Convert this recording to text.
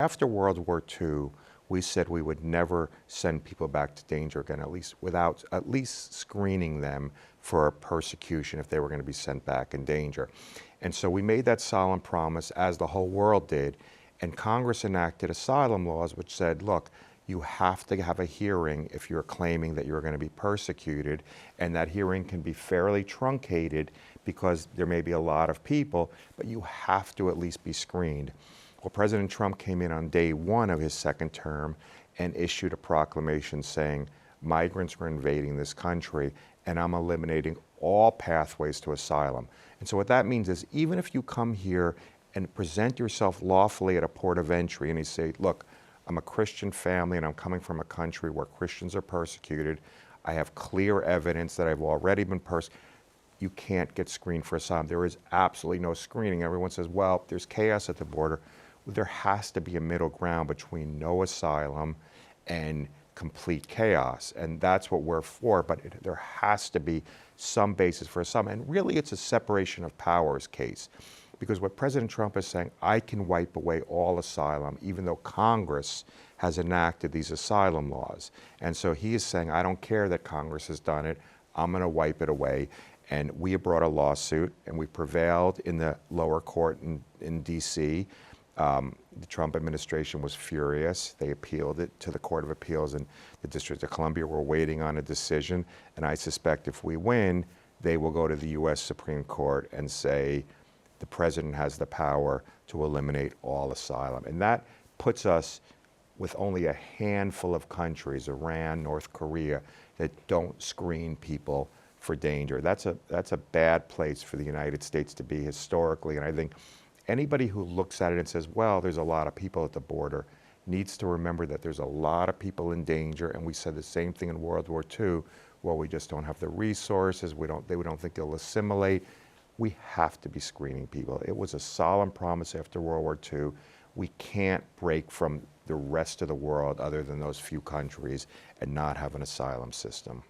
After World War II, we said we would never send people back to danger again, at least without at least screening them for persecution if they were going to be sent back in danger. And so we made that solemn promise, as the whole world did, and Congress enacted asylum laws which said, look, you have to have a hearing if you're claiming that you're going to be persecuted, and that hearing can be fairly truncated because there may be a lot of people, but you have to at least be screened. Well, President Trump came in on day one of his second term and issued a proclamation saying, migrants are invading this country and I'm eliminating all pathways to asylum. And so what that means is, even if you come here and present yourself lawfully at a port of entry and you say, look, I'm a Christian family and I'm coming from a country where Christians are persecuted, I have clear evidence that I've already been persecuted, you can't get screened for asylum. There is absolutely no screening. Everyone says, well, there's chaos at the border. There has to be a middle ground between no asylum and complete chaos, and that's what we're for, but there has to be some basis for asylum. And really, it's a separation of powers case, because what President Trump is saying, I can wipe away all asylum, even though Congress has enacted these asylum laws. And so he is saying, I don't care that Congress has done it, I'm going to wipe it away. And we have brought a lawsuit, and we prevailed in the lower court in D.C. The Trump administration was furious. They appealed it to the Court of Appeals in the District of Columbia. We're waiting on a decision, and I suspect if we win, they will go to the U.S. Supreme Court and say the president has the power to eliminate all asylum. And that puts us with only a handful of countries, Iran, North Korea, that don't screen people for danger. That's a bad place for the United States to be historically, and I think anybody who looks at it and says, well, there's a lot of people at the border, needs to remember that there's a lot of people in danger, and we said the same thing in World War II. Well, we just don't have the resources, we don't think they'll assimilate. We have to be screening people. It was a solemn promise after World War II. We can't break from the rest of the world other than those few countries and not have an asylum system.